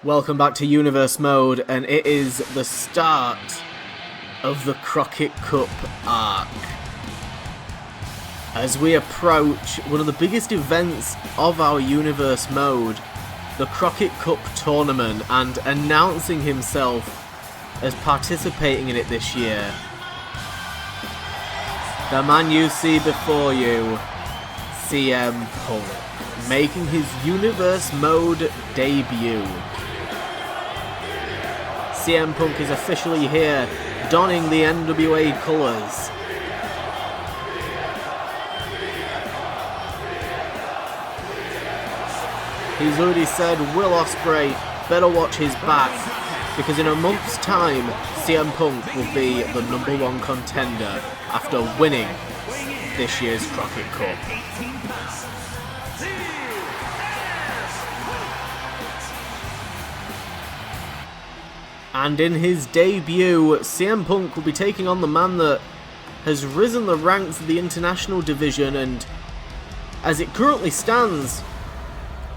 Welcome back to Universe Mode, and it is the start of the Crockett Cup arc. As we approach one of the biggest events of our Universe Mode, the Crockett Cup tournament, and announcing himself as participating in it this year. The man you see before you, CM Punk, making his Universe Mode debut. CM Punk is officially here, donning the NWA colours. He's already said Will Ospreay better watch his back, because in a month's time, CM Punk will be the #1 contender after winning this year's Crockett Cup. And in his debut, CM Punk will be taking on the man that has risen the ranks of the international division and, as it currently stands,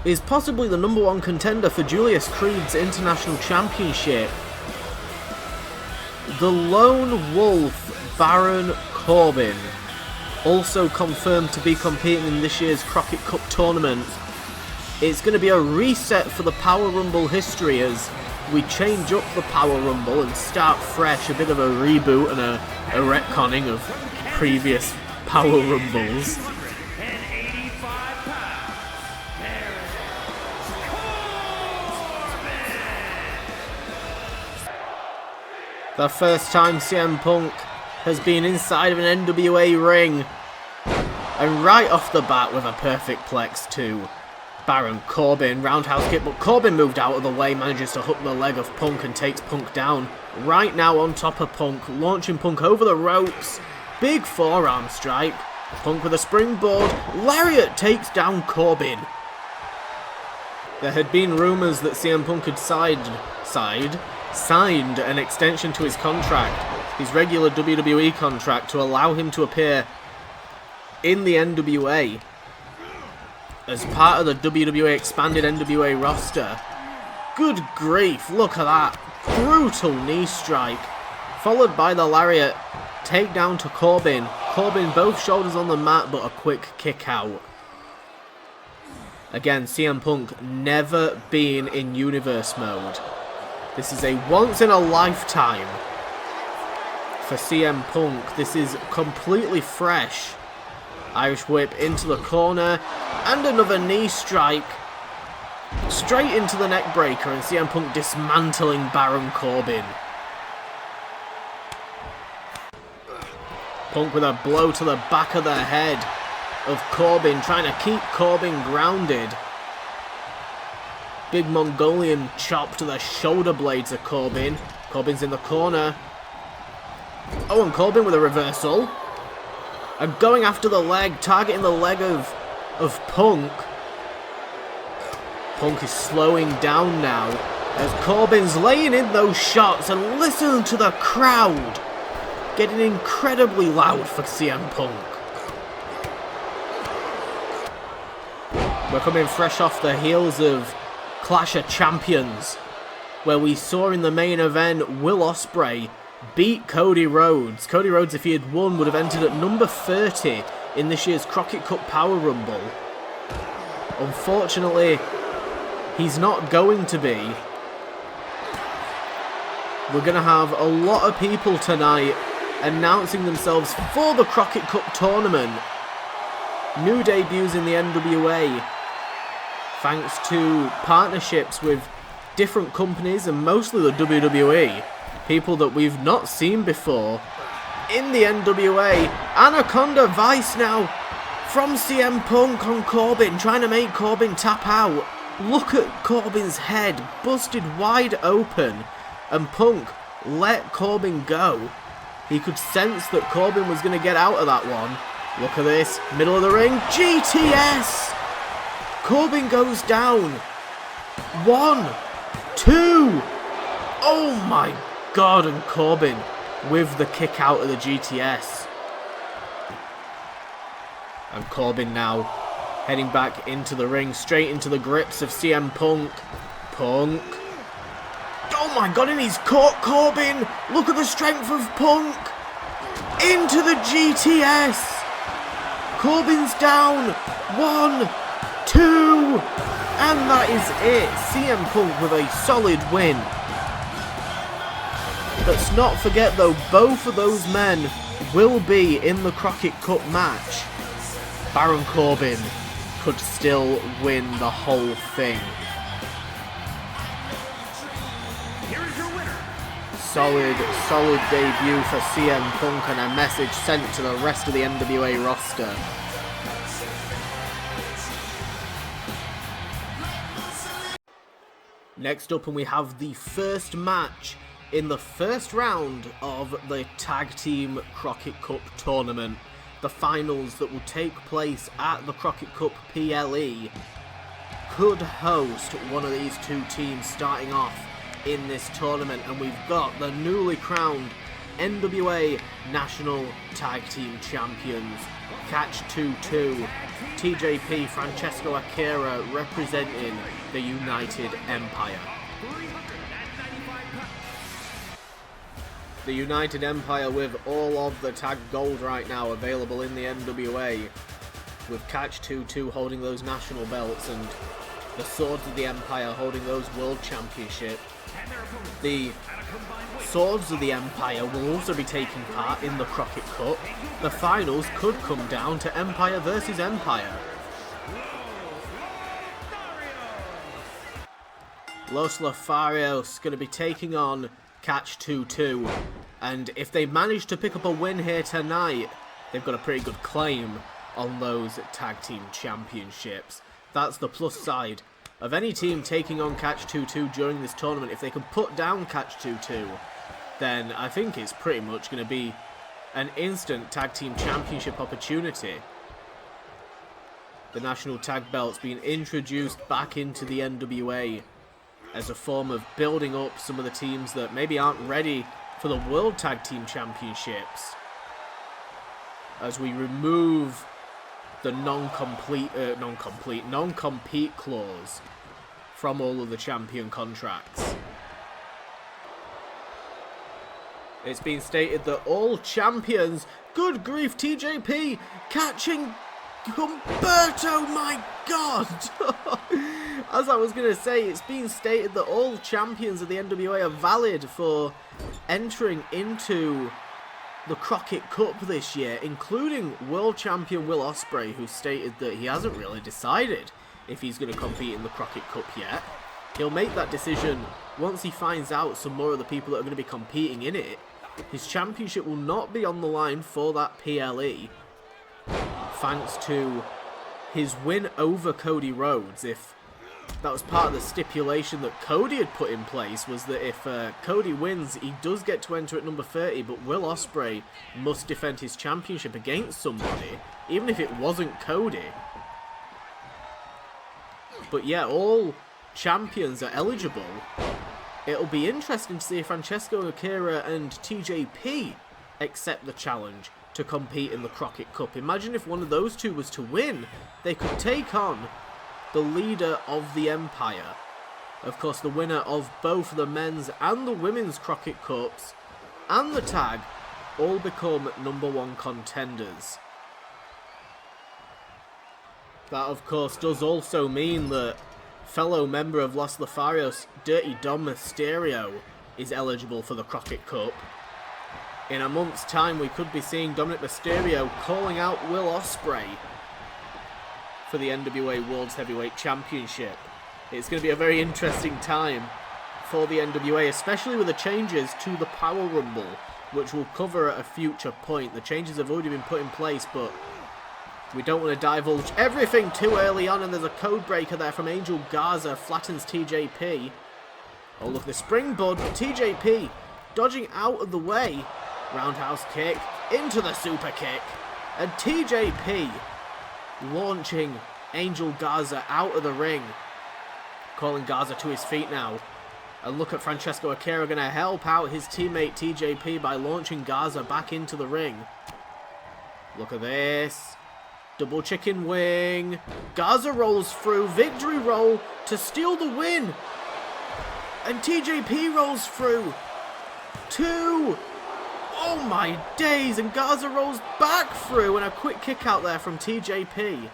is possibly the #1 contender for Julius Creed's International Championship. The Lone Wolf, Baron Corbin, also confirmed to be competing in this year's Crockett Cup tournament. It's going to be a reset for the Power Rumble history as we change up the Power Rumble and start fresh, a bit of a reboot and a retconning of previous Power Rumbles. The first time CM Punk has been inside of an NWA ring, and right off the bat with a perfect plex to Baron Corbin, roundhouse kick, but Corbin moved out of the way, manages to hook the leg of Punk and takes Punk down. Right now on top of Punk, launching Punk over the ropes, big forearm strike, Punk with a springboard, lariat takes down Corbin. There had been rumours that CM Punk had signed an extension to his contract, his regular WWE contract, to allow him to appear in the NWA as part of the WWE expanded NWA roster. Good grief, look at that. Brutal knee strike, followed by the lariat takedown to Corbin. Corbin both shoulders on the mat, but a quick kick out. Again, CM Punk never been in Universe Mode. This is a once in a lifetime for CM Punk. This is completely fresh. Irish whip into the corner, and another knee strike straight into the neck breaker, and CM Punk dismantling Baron Corbin. Punk with a blow to the back of the head of Corbin, trying to keep Corbin grounded. Big Mongolian chop to the shoulder blades of Corbin. Corbin's in the corner. Oh, and Corbin with a reversal. And going after the leg, targeting the leg of Punk. Punk is slowing down now as Corbin's laying in those shots, and listen to the crowd getting incredibly loud for CM Punk. We're coming fresh off the heels of Clash of Champions, where we saw in the main event Will Ospreay beat Cody Rhodes. Cody Rhodes, if he had won, would have entered at number 30 in this year's Crockett Cup Power Rumble. Unfortunately, he's not going to be. We're going to have a lot of people tonight announcing themselves for the Crockett Cup tournament. New debuts in the NWA, thanks to partnerships with different companies and mostly the WWE. People that we've not seen before in the NWA. Anaconda Vice now from CM Punk on Corbin, trying to make Corbin tap out. Look at Corbin's head, busted wide open, and Punk let Corbin go. He could sense that Corbin was going to get out of that one. Look at this, middle of the ring, GTS! Corbin goes down. 1, 2, oh my God, and Corbin with the kick out of the GTS. And Corbin now heading back into the ring, straight into the grips of CM Punk. Punk Oh my god, and he's caught Corbin. Look at the strength of Punk. Into the GTS. Corbin's down. 1, 2. And that is it. CM Punk with a solid win. Let's not forget though, both of those men will be in the Crockett Cup match. Baron Corbin could still win the whole thing. Solid debut for CM Punk and a message sent to the rest of the NWA roster. Next up, and we have the first match in the first round of the Tag Team Crockett Cup tournament. The finals that will take place at the Crockett Cup PLE could host one of these two teams starting off in this tournament, and we've got the newly crowned NWA National Tag Team Champions, Catch 2-2, TJP Francesco Akira representing the United Empire. The United Empire with all of the tag gold right now available in the NWA, with Catch 2-2 holding those national belts and the Swords of the Empire holding those World Championships. The Swords of the Empire will also be taking part in the Crockett Cup. The finals could come down to Empire versus Empire. Los Lotharios going to be taking on Catch 2-2, and if they manage to pick up a win here tonight, they've got a pretty good claim on those tag team championships. That's the plus side of any team taking on Catch 2-2 during this tournament. If they can put down Catch 2-2, then I think it's pretty much going to be an instant tag team championship opportunity. The national tag belts being introduced back into the NWA as a form of building up some of the teams that maybe aren't ready for the World Tag Team Championships, as we remove the non-compete clause from all of the champion contracts. It's been stated that all champions, good grief, TJP catching Humberto, my god! As I was going to say, it's been stated that all champions of the NWA are valid for entering into the Crockett Cup this year, including World Champion Will Ospreay, who stated that he hasn't really decided if he's going to compete in the Crockett Cup yet. He'll make that decision once he finds out some more of the people that are going to be competing in it. His championship will not be on the line for that PLE, thanks to his win over Cody Rhodes. If that was part of the stipulation that Cody had put in place, was that if Cody wins, he does get to enter at number 30, but Will Ospreay must defend his championship against somebody, even if it wasn't Cody. But yeah, all champions are eligible. It'll be interesting to see if Francesco Akira and TJP accept the challenge to compete in the Crockett Cup. Imagine if one of those two was to win, they could take on the leader of the Empire. Of course, the winner of both the men's and the women's Crockett Cups and the tag all become #1 contenders. That, of course, does also mean that fellow member of Los Lotharios, Dirty Dom Mysterio, is eligible for the Crockett Cup. In a month's time, we could be seeing Dominic Mysterio calling out Will Ospreay for the NWA World's Heavyweight Championship. It's going to be a very interesting time for the NWA, especially with the changes to the Power Rumble, which we'll cover at a future point. The changes have already been put in place, but we don't want to divulge everything too early on, and there's a code breaker there from Angel Garza, flattens TJP. Oh look, the springboard, TJP dodging out of the way. Roundhouse kick into the super kick, and TJP launching Angel Garza out of the ring, calling Garza to his feet now. And look at Francesco Akira going to help out his teammate TJP by launching Garza back into the ring. Look at this. Double chicken wing. Garza rolls through. Victory roll to steal the win. And TJP rolls through. 2. Oh my days. And Garza rolls back through. And a quick kick out there from TJP.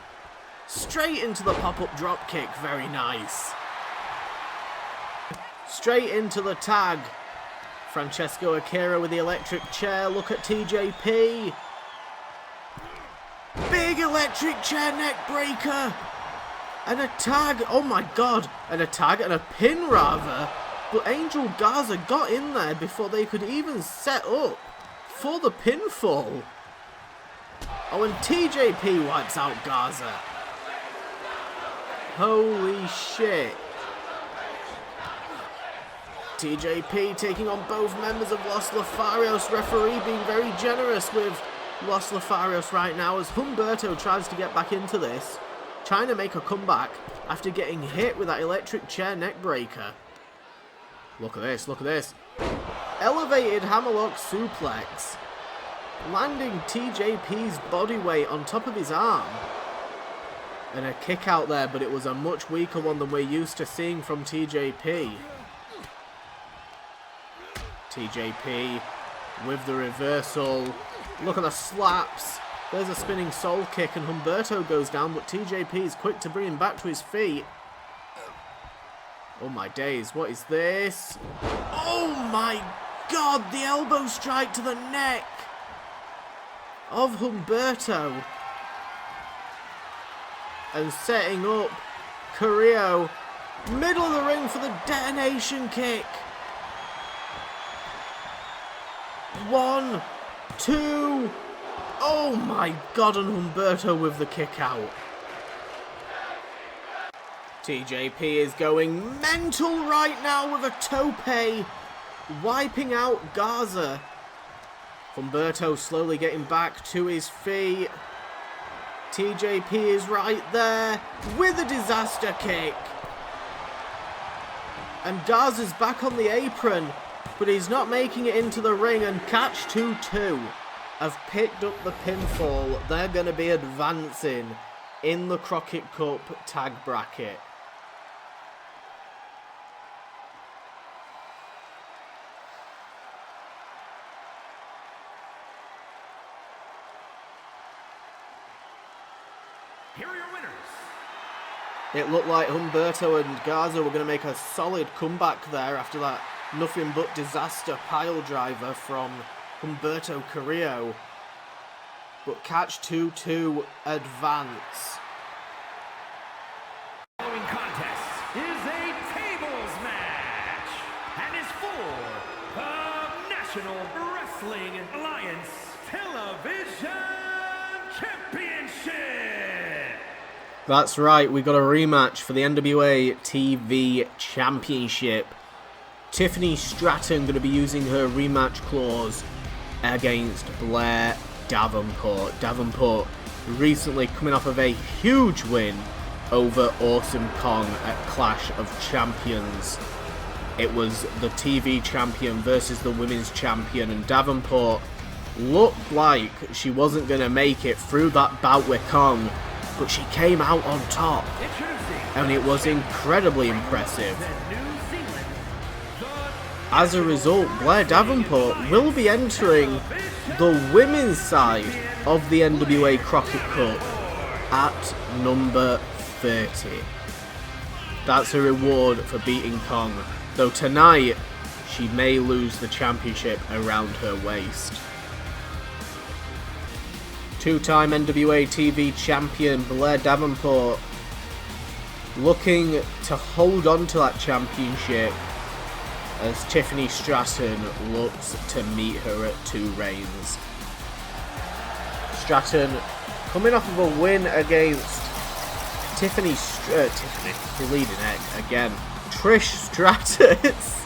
Straight into the pop-up drop kick. Very nice. Straight into the tag. Francesco Akira with the electric chair. Look at TJP. Big electric chair neck breaker. And a tag. Oh my god. And a tag and a pin rather. But Angel Garza got in there before they could even set up for the pinfall. Oh, and TJP wipes out Garza. Holy shit. TJP taking on both members of Los Lotharios. Referee being very generous with Los Lotharios right now as Humberto tries to get back into this. Trying to make a comeback after getting hit with that electric chair neck breaker. Look at this, look at this. Elevated hammerlock suplex. Landing TJP's body weight on top of his arm. And a kick out there, but it was a much weaker one than we're used to seeing from TJP. TJP with the reversal. Look at the slaps. There's a spinning soul kick and Humberto goes down, but TJP is quick to bring him back to his feet. Oh my days, what is this? Oh my god, the elbow strike to the neck of Humberto. And setting up Carrillo. Middle of the ring for the detonation kick. 1, 2. Oh my god, and Humberto with the kick out. TJP is going mental right now with a tope, wiping out Garza. Humberto slowly getting back to his feet. TJP is right there with a disaster kick. And Garza's back on the apron, but he's not making it into the ring, and Catch 2-2 have picked up the pinfall. They're going to be advancing in the Crockett Cup tag bracket. Here are your winners. It looked like Humberto and Garza were going to make a solid comeback there after that nothing but disaster pile driver from Humberto Carrillo. But Catch 2-2 advance. The following contest is a tables match and is for the National Wrestling Alliance Television Championship. That's right, we got a rematch for the NWA TV Championship. Tiffany Stratton going to be using her rematch clause against Blair Davenport. Davenport recently coming off of a huge win over Awesome Kong at Clash of Champions. It was the TV champion versus the women's champion, and Davenport looked like she wasn't going to make it through that bout with Kong, but she came out on top, and it was incredibly impressive. As a result, Blair Davenport will be entering the women's side of the NWA Crockett Cup at number 30. That's a reward for beating Kong, though tonight she may lose the championship around her waist. Two-time NWA TV champion Blair Davenport looking to hold on to that championship as Tiffany Stratton looks to meet her at 2 reigns. Stratton coming off of a win against Trish Stratus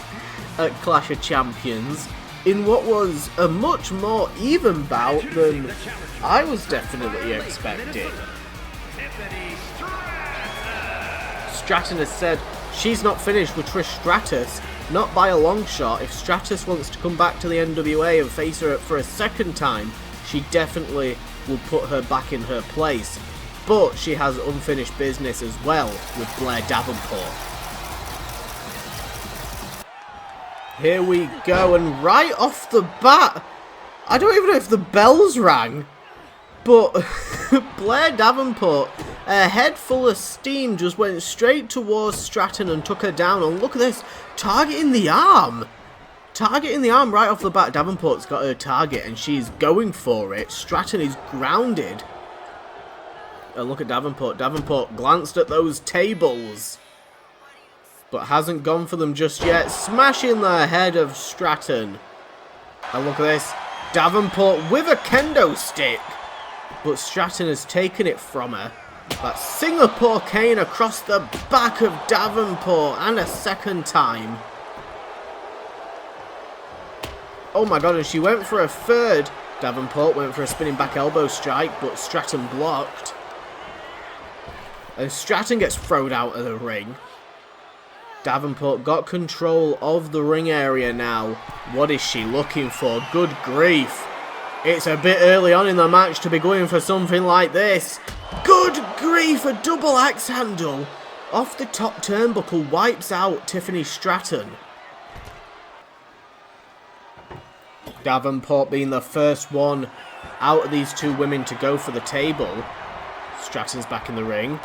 at Clash of Champions in what was a much more even bout than I was definitely expecting. Stratton has said she's not finished with Trish Stratus, not by a long shot. If Stratus wants to come back to the NWA and face her for a second time, she definitely will put her back in her place. But she has unfinished business as well with Blair Davenport. Here we go, and right off the bat, I don't even know if the bells rang, but Blair Davenport, a head full of steam, just went straight towards Stratton and took her down. And look at this, targeting the arm. Targeting the arm right off the bat. Davenport's got her target and she's going for it. Stratton is grounded. And look at Davenport. Davenport glanced at those tables, but hasn't gone for them just yet. Smashing the head of Stratton. And look at this. Davenport with a kendo stick. But Stratton has taken it from her. That Singapore cane across the back of Davenport. And a second time. Oh my god, and she went for a third. Davenport went for a spinning back elbow strike, but Stratton blocked. And Stratton gets thrown out of the ring. Davenport got control of the ring area now. What is she looking for? Good grief. It's a bit early on in the match to be going for something like this. Good grief, a double axe handle. Off the top turnbuckle, wipes out Tiffany Stratton. Davenport being the first one out of these two women to go for the table. Stratton's back in the ring.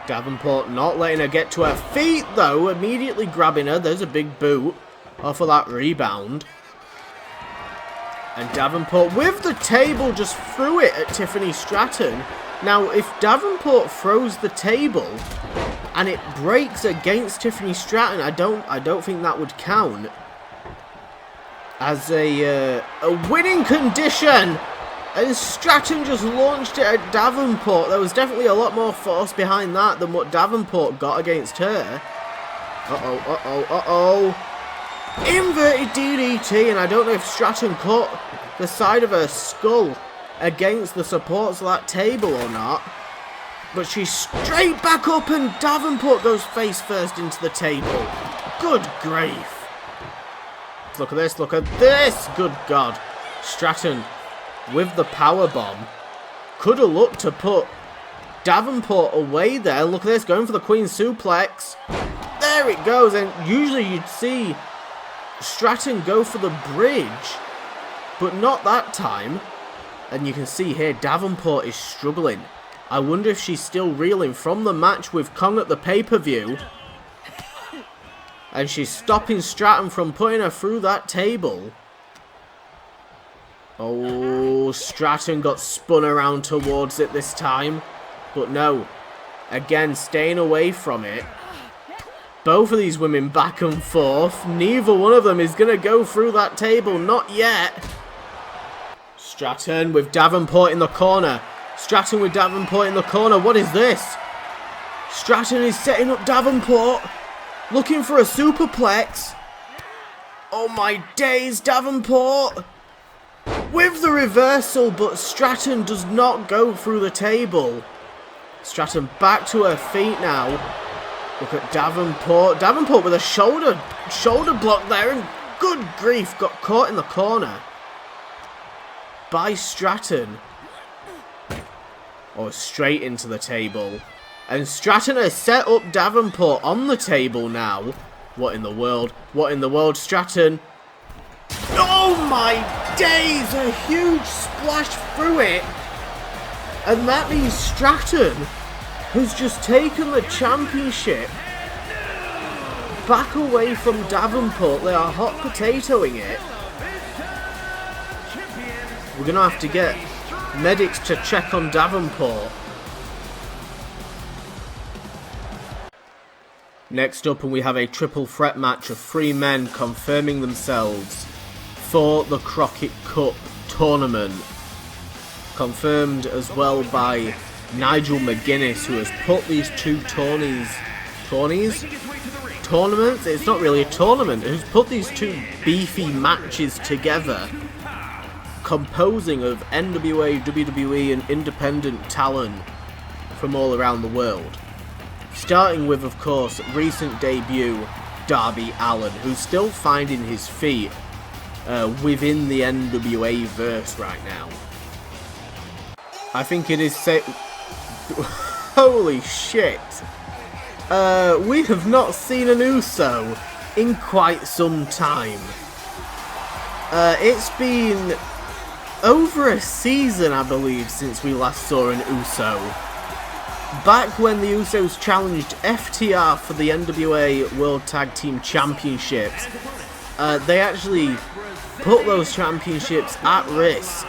Davenport not letting her get to her feet though, immediately grabbing her. There's a big boot off of that rebound. And Davenport with the table just threw it at Tiffany Stratton. Now if Davenport throws the table and it breaks against Tiffany Stratton, I don't think that would count as a winning condition. And Stratton just launched it at Davenport. There was definitely a lot more force behind that than what Davenport got against her. Inverted DDT, and I don't know if Stratton caught the side of her skull against the supports of that table or not. But she's straight back up, and Davenport goes face first into the table. Good grief. Look at this, look at this. Good God. Stratton with the power bomb. Could have looked to put Davenport away there. Look at this, going for the Queen Suplex. There it goes, and usually you'd see Stratton go for the bridge, but not that time. And you can see here, Davenport is struggling. I wonder if she's still reeling from the match with Kong at the pay-per-view. And she's stopping Stratton from putting her through that table. Oh, Stratton got spun around towards it this time. But no. Again, staying away from it. Both of these women back and forth. Neither one of them is going to go through that table. Not yet. Stratton with Davenport in the corner. Stratton with Davenport in the corner. What is this? Stratton is setting up Davenport. Looking for a superplex. Oh my days, Davenport. With the reversal, but Stratton does not go through the table. Stratton back to her feet now. Look at Davenport. Davenport with a shoulder block there, and good grief, got caught in the corner by Stratton. Oh, straight into the table. And Stratton has set up Davenport on the table now. What in the world? What in the world, Stratton? Oh my days! A huge splash through it. And that means Stratton has just taken the championship back away from Davenport. They are hot potatoing it. We're going to have to get medics to check on Davenport. Next up, and we have a triple threat match of 3 men confirming themselves for the Crockett Cup tournament. Confirmed as well by Nigel McGuinness, who has put these two tournaments? It's not really a tournament. Who's put these two beefy matches together, composing of NWA, WWE and independent talent from all around the world. Starting with, of course, recent debut Darby Allin, who's still finding his feet within the NWA verse right now. I think it is holy shit. We have not seen an Uso in quite some time. It's been over a season, I believe, since we last saw an Uso. Back when the Usos challenged FTR for the NWA World Tag Team Championships, they actually put those championships at risk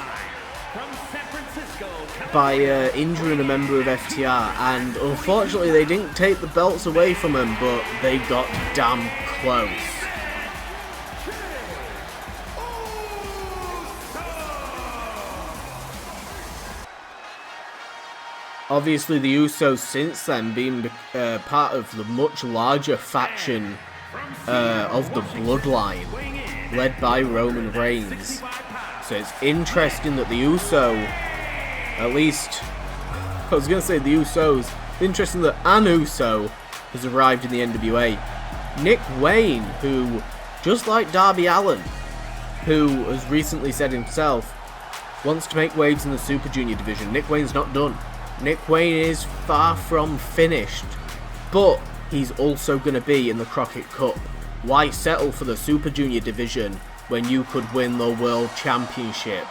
by injuring a member of FTR, and unfortunately they didn't take the belts away from them, but they got damn close. Obviously the Usos since then being part of the much larger faction of the Bloodline, led by Roman Reigns. So it's interesting that the Uso, at least, I was going to say the Usos, interesting that an Uso has arrived in the NWA. Nick Wayne, who, just like Darby Allin, who has recently said himself, wants to make waves in the Super Junior division. Nick Wayne's not done. Nick Wayne is far from finished, but he's also going to be in the Crockett Cup. Why settle for the Super Junior division when you could win the World Championship?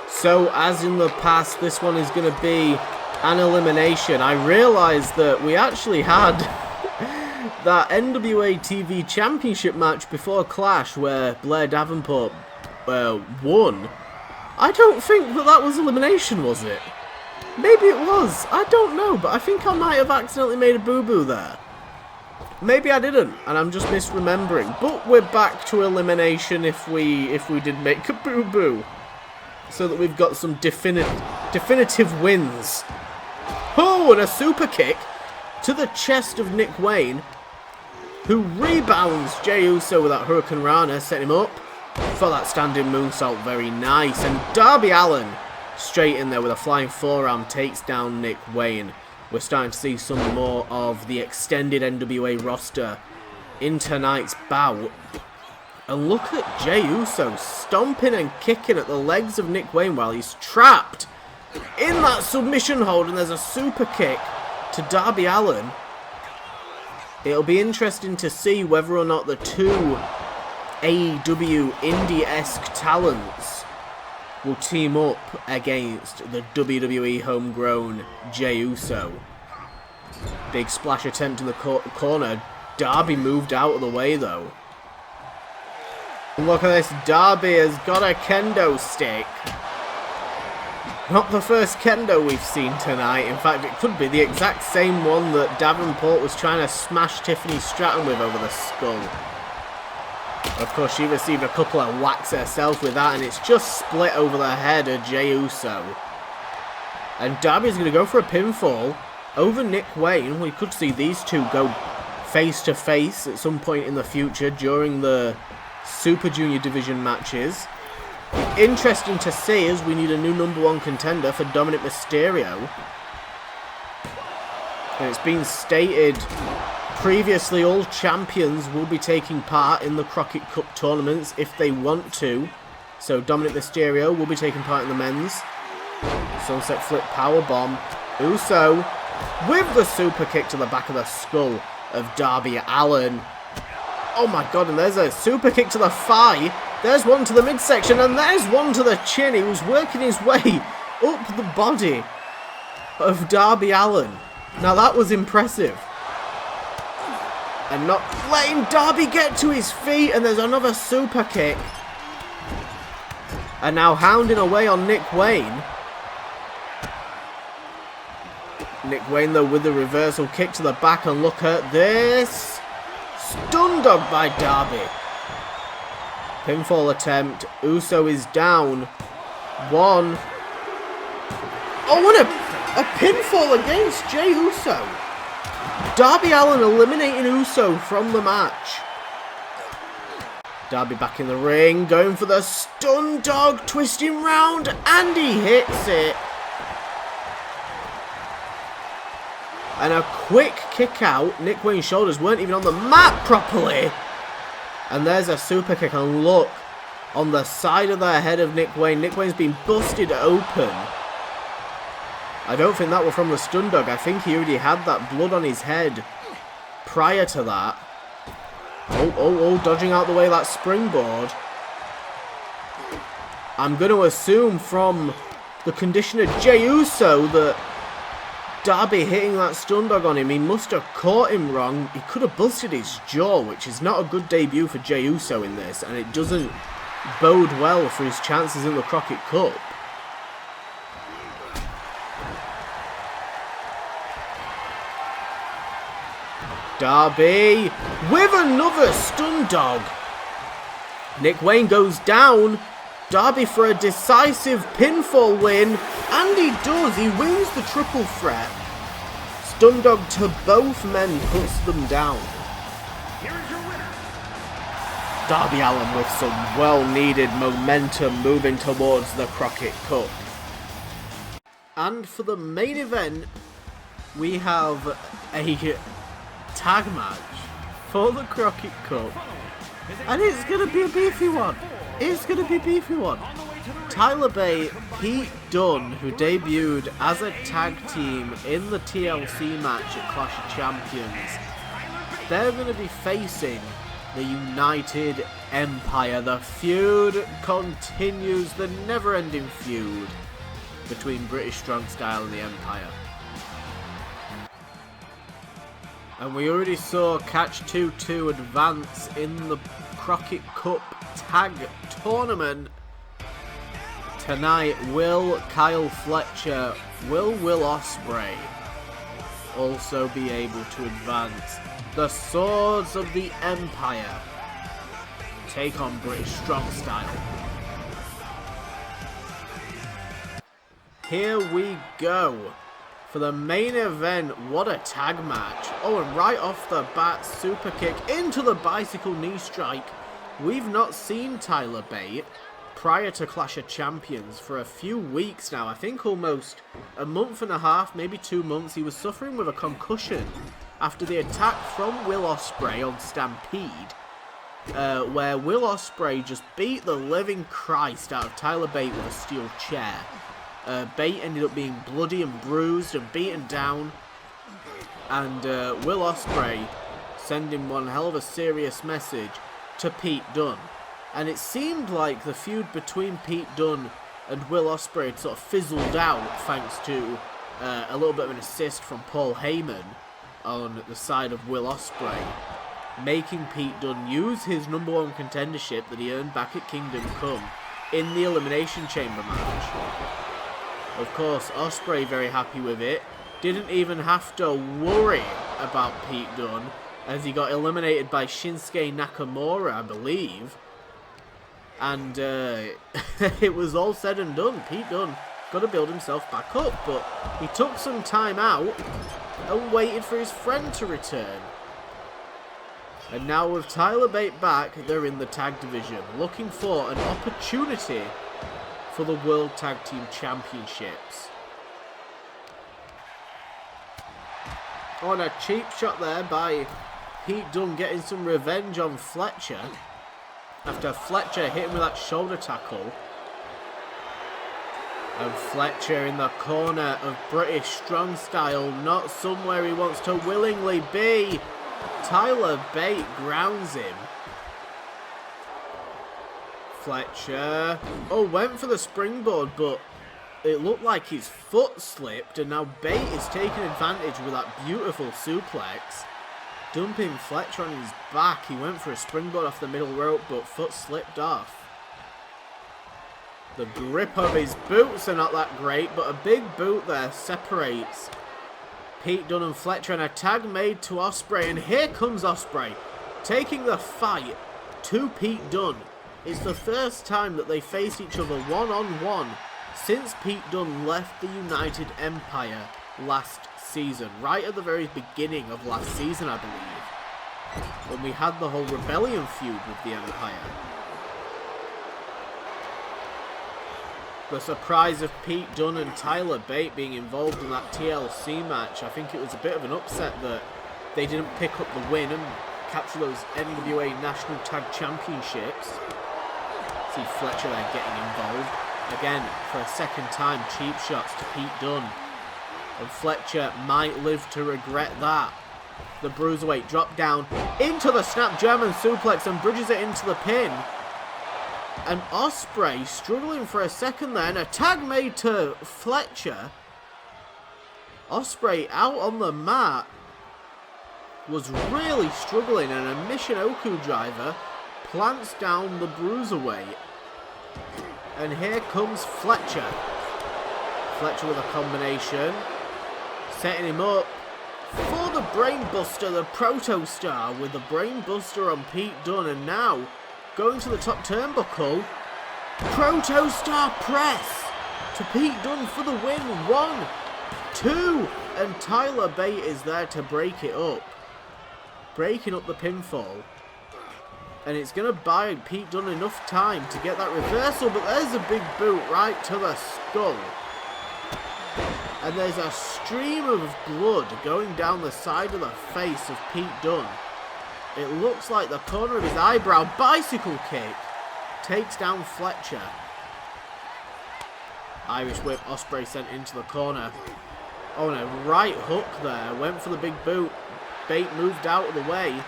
So, as in the past, this one is going to be an elimination. I realised that we actually had that NWA TV Championship match before Clash where Blair Davenport won. I don't think that was elimination, was it? Maybe it was. I don't know, but I think I might have accidentally made a boo-boo there. Maybe I didn't, and I'm just misremembering. But we're back to elimination if we did make a boo-boo. So that we've got some definitive wins. Oh, and a super kick to the chest of Nick Wayne, who rebounds Jey Uso with that Hurricane Rana, set him up for that standing moonsault. Very nice. And Darby Allin straight in there with a flying forearm takes down Nick Wayne. We're starting to see some more of the extended NWA roster in tonight's bout. And look at Jey Uso stomping and kicking at the legs of Nick Wayne while he's trapped in that submission hold, and there's a super kick to Darby Allin. It'll be interesting to see whether or not the two AEW indie-esque talents will team up against the WWE homegrown Jey Uso. Big splash attempt in the corner. Darby moved out of the way though. And look at this, Darby has got a kendo stick. Not the first kendo we've seen tonight. In fact, it could be the exact same one that Davenport was trying to smash Tiffany Stratton with over the skull. Of course, she received a couple of whacks herself with that, and it's just split over the head of Jey Uso. And Darby's going to go for a pinfall over Nick Wayne. We could see these two go face to face at some point in the future during the Super Junior division matches. Interesting to see, as we need a new #1 contender for Dominic Mysterio. And it's been stated previously all champions will be taking part in the Crockett Cup tournaments if they want to. So Dominic Mysterio will be taking part in the men's. Sunset flip powerbomb. Uso with the super kick to the back of the skull of Darby Allin. Oh my god, and there's a super kick to the thigh. There's one to the midsection, and there's one to the chin. He was working his way up the body of Darby Allin. Now that was impressive. And not letting Darby get to his feet, and there's another super kick. And now hounding away on Nick Wayne. Nick Wayne though with the reversal kick to the back, and look at this. Stun dog by Darby. Pinfall attempt. Uso is down. One. Oh, and a pinfall against Jey Uso. Darby Allin eliminating Uso from the match. Darby back in the ring, going for the stun dog, twisting round, and he hits it. And a quick kick out. Nick Wayne's shoulders weren't even on the mat properly. And there's a super kick, and look, on the side of the head of Nick Wayne. Nick Wayne's been busted open. I don't think that was from the stun dog. I think he already had that blood on his head prior to that. Oh, dodging out the way that springboard. I'm going to assume from the conditioner Jey Uso that Darby hitting that stun dog on him, he must have caught him wrong. He could have busted his jaw, which is not a good debut for Jey Uso in this, and it doesn't bode well for his chances in the Crockett Cup. Darby with another stun dog. Nick Wayne goes down. Darby for a decisive pinfall win. And he does. He wins the triple threat. Stun dog to both men puts them down. Here is your winner. Darby Allin with some well-needed momentum moving towards the Crockett Cup. And for the main event, we have a tag match for the Crockett Cup, and it's going to be a beefy one. It's going to be a beefy one. Tyler Bate, Pete Dunne, who debuted as a tag team in the TLC match at Clash of Champions, they're going to be facing the United Empire. The feud continues, the never-ending feud between British Strong Style and the Empire. And we already saw Catch 2-2 advance in the Crockett Cup Tag Tournament. Tonight, will Kyle Fletcher, will Ospreay also be able to advance? The Swords of the Empire take on British Strong Style. Here we go. For the main event, what a tag match. Oh, and right off the bat, super kick into the bicycle knee strike. We've not seen Tyler Bate prior to Clash of Champions for a few weeks now. I think almost a month and a half, maybe 2 months. He was suffering with a concussion after the attack from Will Ospreay on Stampede, where Will Ospreay just beat the living Christ out of Tyler Bate with a steel chair. Bate ended up being bloody and bruised and beaten down, and Will Ospreay sending one hell of a serious message to Pete Dunne. And it seemed like the feud between Pete Dunne and Will Ospreay had sort of fizzled out thanks to a little bit of an assist from Paul Heyman on the side of Will Ospreay, making Pete Dunne use his #1 contendership that he earned back at Kingdom Come in the Elimination Chamber match. Of course, Ospreay very happy with it. Didn't even have to worry about Pete Dunne, as he got eliminated by Shinsuke Nakamura, I believe. And it was all said and done. Pete Dunne got to build himself back up, but he took some time out and waited for his friend to return. And now with Tyler Bate back, they're in the tag division, looking for an opportunity for the World Tag Team Championships. On a cheap shot there by Pete Dunne, getting some revenge on Fletcher after Fletcher hit him with that shoulder tackle. And Fletcher in the corner of British Strong Style, not somewhere he wants to willingly be. Tyler Bate grounds him. Fletcher, went for the springboard, but it looked like his foot slipped, and now Bate is taking advantage with that beautiful suplex, dumping Fletcher on his back. He went for a springboard off the middle rope, but foot slipped off. The grip of his boots are not that great, but a big boot there separates Pete Dunne and Fletcher, and a tag made to Ospreay, and here comes Ospreay taking the fight to Pete Dunne. It's the first time that they face each other one-on-one since Pete Dunne left the United Empire last season, right at the very beginning of last season, I believe, when we had the whole Rebellion feud with the Empire. The surprise of Pete Dunne and Tyler Bate being involved in that TLC match, I think it was a bit of an upset that they didn't pick up the win and capture those NWA National Tag Championships. See Fletcher there getting involved. Again, for a second time, cheap shots to Pete Dunne. And Fletcher might live to regret that. The Bruiserweight drop down into the snap German suplex and bridges it into the pin. And Ospreay struggling for a second there, and a tag made to Fletcher. Ospreay out on the mat was really struggling, and a Michinoku driver plants down the Bruiserweight. And here comes Fletcher. Fletcher with a combination, setting him up for the Brainbuster, the Proto-Star with the Brainbuster on Pete Dunne, and now going to the top turnbuckle. Proto-Star press to Pete Dunne for the win. 1, 2, and Tyler Bate is there to break it up. Breaking up the pinfall. And it's going to buy Pete Dunne enough time to get that reversal, but there's a big boot right to the skull. And there's a stream of blood going down the side of the face of Pete Dunne. It looks like the corner of his eyebrow. Bicycle kick takes down Fletcher. Irish whip, Ospreay sent into the corner. Oh, and a right hook there. Went for the big boot. Bate moved out of the way.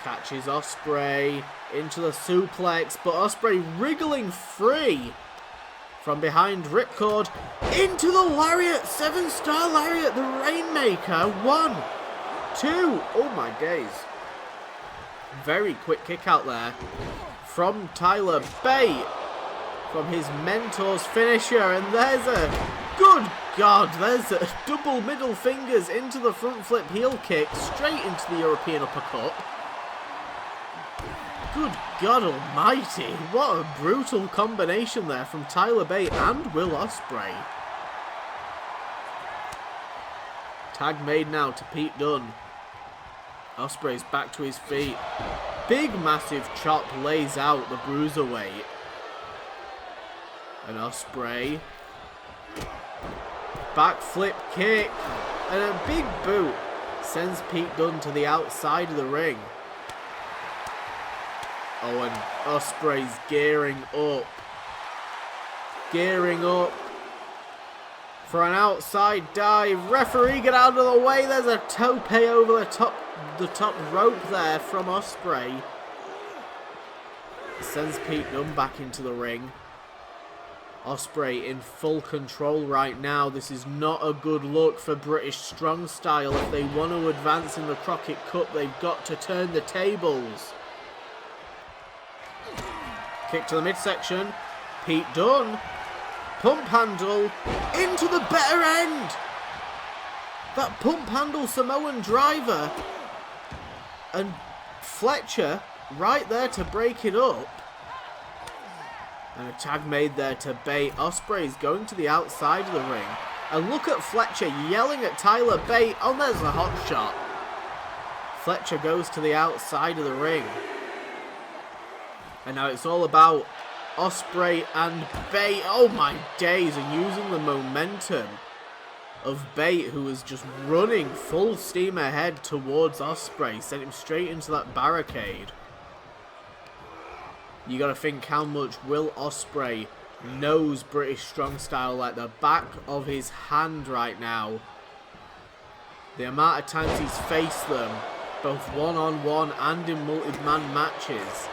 Catches Ospreay into the suplex, but Ospreay wriggling free from behind ripcord into the lariat. 7-star lariat, the Rainmaker. 1, 2. Oh my days. Very quick kick out there from Tyler Bate, from his mentor's finisher, and there's a good God, there's a double middle fingers into the front flip heel kick straight into the European uppercut. Good God almighty, what a brutal combination there from Tyler Bate and Will Ospreay. Tag made now to Pete Dunne. Ospreay's back to his feet. Big massive chop lays out the Bruiserweight. And Ospreay. Backflip kick. And a big boot sends Pete Dunne to the outside of the ring. Oh, and Ospreay's gearing up. Gearing up for an outside dive. Referee, get out of the way. There's a tope over the top rope there from Ospreay. Sends Pete Dunne back into the ring. Ospreay in full control right now. This is not a good look for British Strong Style. If they want to advance in the Crockett Cup, they've got to turn the tables. Kick to the midsection. Pete Dunne. Pump handle into the better end. That pump handle Samoan driver. And Fletcher right there to break it up. And a tag made there to Bate. Ospreay's going to the outside of the ring. And look at Fletcher yelling at Tyler Bate. Oh, there's a hot shot. Fletcher goes to the outside of the ring. And now it's all about Ospreay and Bate. Oh my days, and using the momentum of Bate, who was just running full steam ahead towards Ospreay. Sent him straight into that barricade. You gotta think how much Will Ospreay knows British Strong Style like the back of his hand right now. The amount of times he's faced them, both one-on-one and in multi-man matches.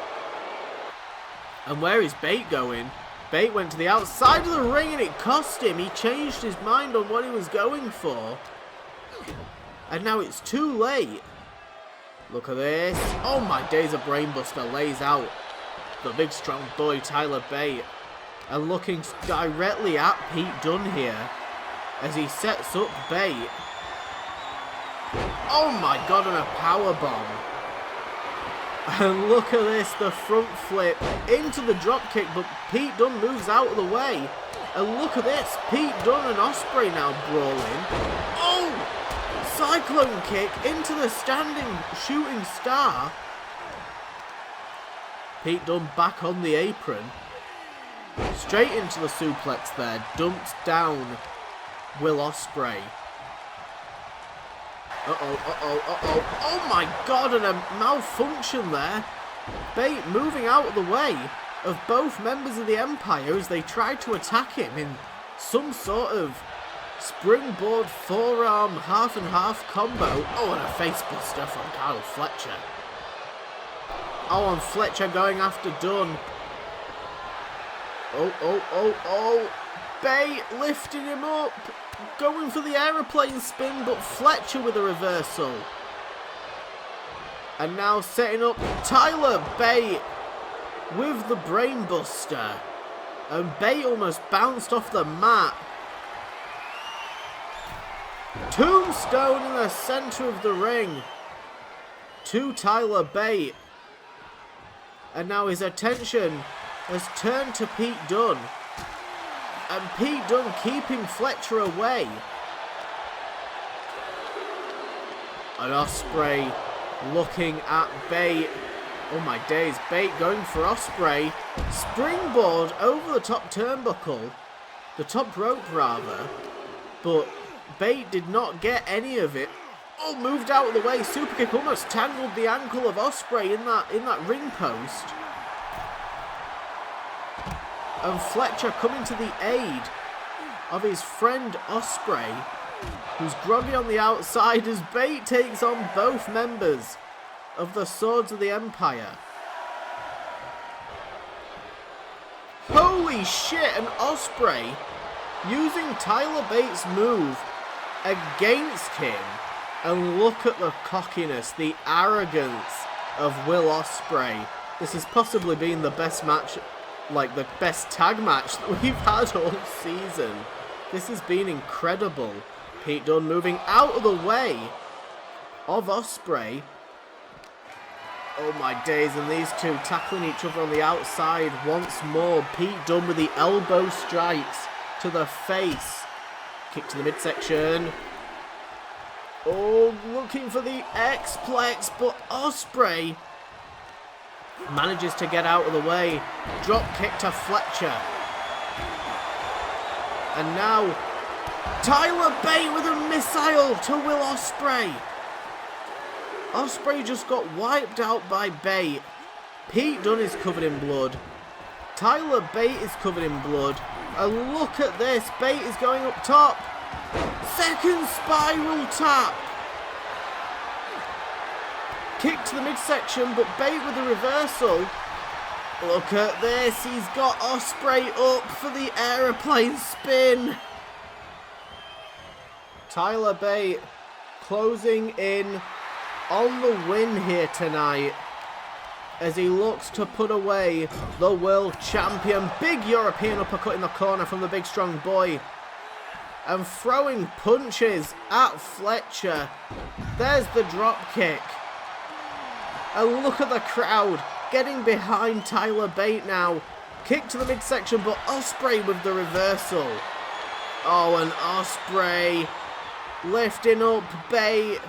And where is Bate going? Bate went to the outside of the ring and it cost him. He changed his mind on what he was going for. And now it's too late. Look at this. Oh my days, a brainbuster lays out the big strong boy Tyler Bate. And looking directly at Pete Dunne here as he sets up Bate. Oh my God, and a powerbomb. And look at this, the front flip into the dropkick, but Pete Dunne moves out of the way. And look at this, Pete Dunne and Ospreay now brawling. Oh! Cyclone kick into the standing shooting star. Pete Dunne back on the apron. Straight into the suplex there, dumps down Will Ospreay. Oh my God, and a malfunction there. Bate moving out of the way of both members of the Empire as they tried to attack him in some sort of Springboard forearm half and half combo. Oh, and a face buster from Kyle Fletcher. Oh, and Fletcher going after Dunn. Oh. Bay lifting him up. Going for the aeroplane spin, but Fletcher with a reversal. And now setting up Tyler Bate with the brainbuster. And Bate almost bounced off the mat. Tombstone in the centre of the ring to Tyler Bate. And now his attention has turned to Pete Dunne. And Pete Dunne keeping Fletcher away. And Ospreay looking at Bate. Oh my days, Bate going for Ospreay. Springboard over the top turnbuckle. The top rope rather. But Bate did not get any of it. Oh, moved out of the way. Superkick almost tangled the ankle of Ospreay in that ring post. And Fletcher coming to the aid of his friend Ospreay, who's groggy on the outside as Bate takes on both members of the Swords of the Empire. Holy shit, and Ospreay using Tyler Bate's move against him. And look at the cockiness, the arrogance of Will Ospreay. This has possibly been the best match, like the best tag match that we've had all season. This has been incredible. Pete Dunne moving out of the way of Ospreay. Oh my days, and these two tackling each other on the outside once more. Pete Dunne with the elbow strikes to the face. Kick to the midsection. Oh, looking for the X-Plex, but Ospreay manages to get out of the way. Drop kick to Fletcher. And now Tyler Bate with a missile to Will Ospreay. Ospreay just got wiped out by Bate. Pete Dunne is covered in blood. Tyler Bate is covered in blood. And look at this. Bate is going up top. Second spiral tap. Kick to the midsection, but Bate with a reversal. Look at this. He's got Ospreay up for the aeroplane spin. Tyler Bate closing in on the win here tonight as he looks to put away the world champion. Big European uppercut in the corner from the big strong boy. And throwing punches at Fletcher. There's the drop kick. And look at the crowd getting behind Tyler Bate now. Kick to the midsection, but Ospreay with the reversal. Oh, and Ospreay lifting up Bate.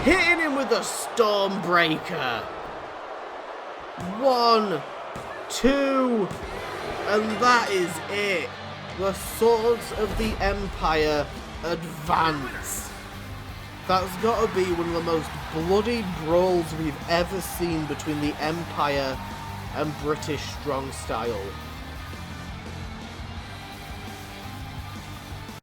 Hitting him with the Stormbreaker. 1, 2, and that is it. The Swords of the Empire advance. That's got to be one of the most bloody brawls we've ever seen between the Empire and British Strong Style.